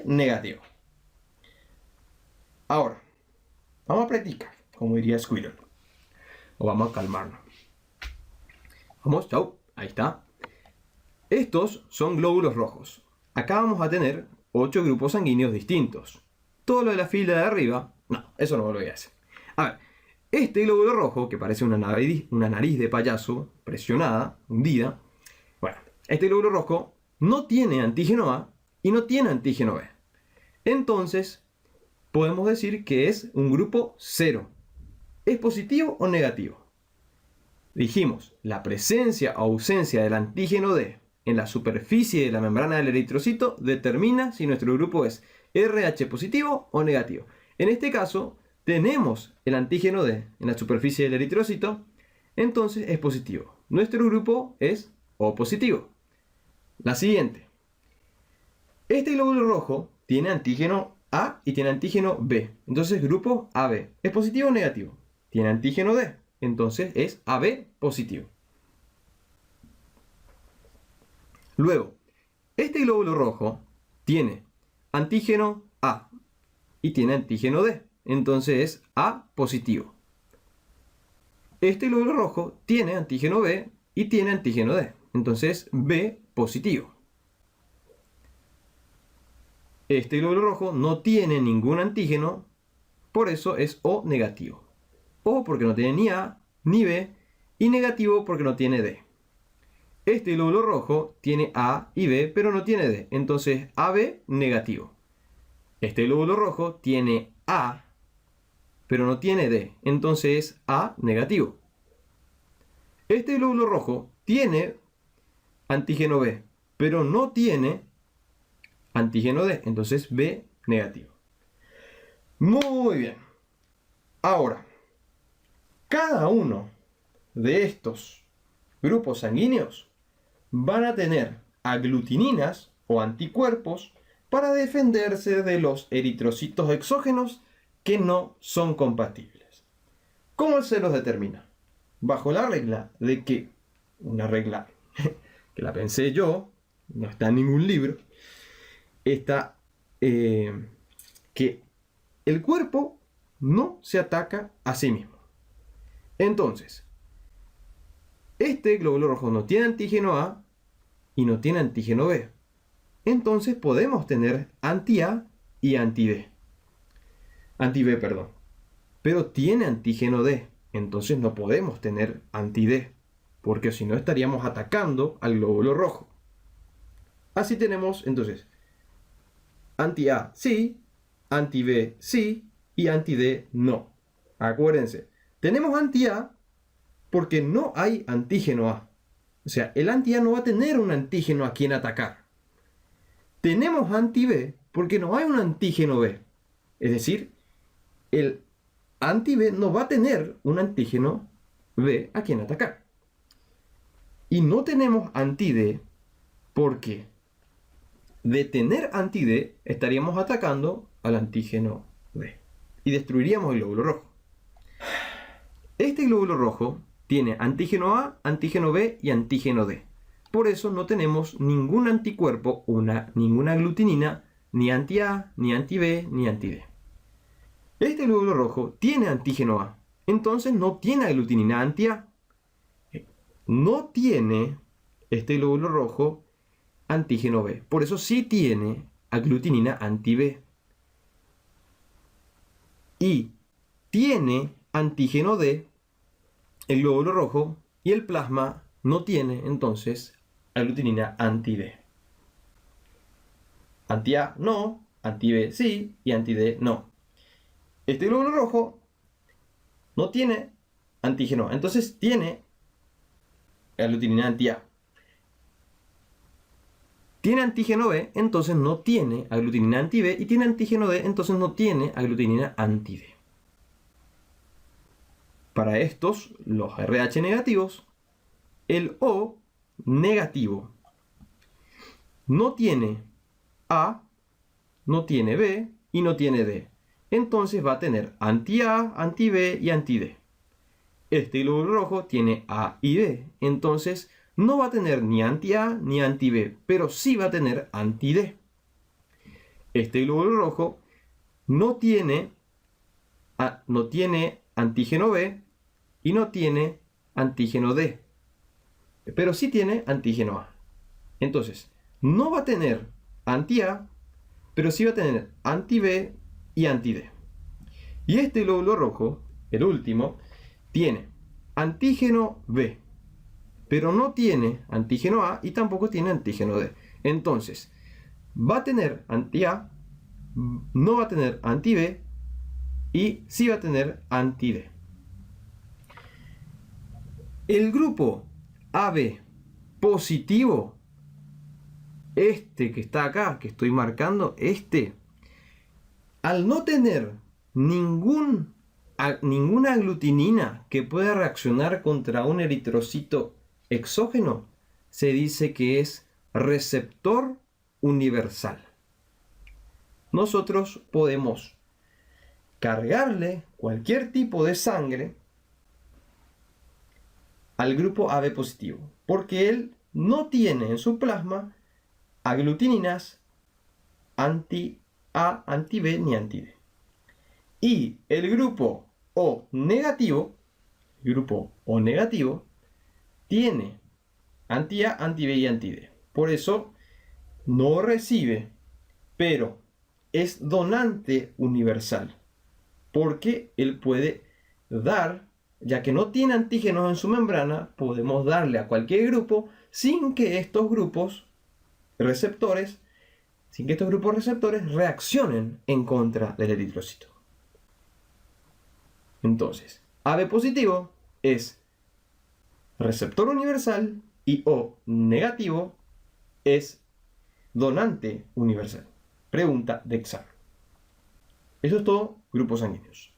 B negativo. Ahora, vamos a practicar, como diría Squirrel. O vamos a calmarnos. Vamos, chau, ahí está. Estos son glóbulos rojos. Acá vamos a tener 8 grupos sanguíneos distintos. Todo lo de la fila de arriba, no, eso no lo voy a hacer. A ver, este glóbulo rojo, que parece una nariz de payaso, presionada, hundida. Bueno, este glóbulo rojo no tiene antígeno A y no tiene antígeno B. Entonces, podemos decir que es un grupo 0. ¿Es positivo o negativo? Dijimos, la presencia o ausencia del antígeno D en la superficie de la membrana del eritrocito determina si nuestro grupo es RH positivo o negativo. En este caso, tenemos el antígeno D en la superficie del eritrocito, entonces es positivo. Nuestro grupo es O positivo. La siguiente. Este glóbulo rojo tiene antígeno A y tiene antígeno B. Entonces grupo AB. ¿Es positivo o negativo? Tiene antígeno D. Entonces es AB positivo. Luego, este glóbulo rojo tiene antígeno A y tiene antígeno D. Entonces es A positivo. Este glóbulo rojo tiene antígeno B y tiene antígeno D. Entonces B positivo. Este glóbulo rojo no tiene ningún antígeno, por eso es O negativo. O porque no tiene ni A ni B, y negativo porque no tiene D. Este glóbulo rojo tiene A y B, pero no tiene D, entonces AB negativo. Este glóbulo rojo tiene A, pero no tiene D, entonces es A negativo. Este glóbulo rojo tiene antígeno B, pero no tiene antígeno D, entonces B negativo. Muy bien. Ahora, cada uno de estos grupos sanguíneos van a tener aglutininas o anticuerpos para defenderse de los eritrocitos exógenos que no son compatibles. ¿Cómo se los determina? Bajo la regla de que, una regla que la pensé yo, no está en ningún libro, está que el cuerpo no se ataca a sí mismo. Entonces, este glóbulo rojo no tiene antígeno A y no tiene antígeno B. Entonces podemos tener anti-A y anti-B. Anti-B, perdón. Pero tiene antígeno D. Entonces no podemos tener anti-D. Porque si no estaríamos atacando al glóbulo rojo. Así tenemos entonces anti-A sí, anti-B sí y anti-D no. Acuérdense, tenemos anti-A porque no hay antígeno A. O sea, el anti-A no va a tener un antígeno a quien atacar. Tenemos anti-B porque no hay un antígeno B. Es decir, el anti-B no va a tener un antígeno B a quien atacar. Y no tenemos anti-D porque de tener anti-D estaríamos atacando al antígeno D y destruiríamos el glóbulo rojo. Este glóbulo rojo tiene antígeno A, antígeno B y antígeno D. Por eso no tenemos ningún anticuerpo, ninguna aglutinina, ni anti-A, ni anti-B, ni anti-D. Este glóbulo rojo tiene antígeno A, entonces no tiene aglutinina anti-A. No tiene este glóbulo rojo antígeno B, por eso sí tiene aglutinina anti-B. Y tiene antígeno D, el glóbulo rojo, y el plasma no tiene entonces aglutinina anti-D. Anti-A no, anti-B sí y anti-D no. Este glóbulo rojo no tiene antígeno, entonces tiene aglutinina anti-A. Tiene antígeno B, entonces no tiene aglutinina anti-B, y tiene antígeno D, entonces no tiene aglutinina anti-D. Para estos, los RH negativos, el O negativo no tiene A, no tiene B y no tiene D. Entonces va a tener anti-A, anti-B y anti-D. Este glóbulo rojo tiene A y B, entonces no va a tener ni anti-A ni anti-B, pero sí va a tener anti-D. Este glóbulo rojo no tiene antígeno B y no tiene antígeno D, pero sí tiene antígeno A. Entonces, no va a tener anti-A, pero sí va a tener anti-B y anti-D. Y este glóbulo rojo, el último, tiene antígeno B, pero no tiene antígeno A y tampoco tiene antígeno D. Entonces, va a tener anti-A, no va a tener anti-B y sí va a tener anti-D. El grupo AB positivo, este que está acá, que estoy marcando, al no tener ninguna aglutinina que pueda reaccionar contra un eritrocito exógeno, se dice que es receptor universal. Nosotros podemos cargarle cualquier tipo de sangre al grupo AB positivo, porque él no tiene en su plasma aglutininas anti-A, anti-B ni anti-D. Y el grupo O negativo, tiene anti-A, anti-B y anti-D. Por eso no recibe, pero es donante universal, porque él puede dar, ya que no tiene antígenos en su membrana, podemos darle a cualquier grupo sin que estos grupos receptores reaccionen en contra del eritrocito. Entonces, AB positivo es receptor universal y O negativo es donante universal. Pregunta de examen. Eso es todo, grupos sanguíneos.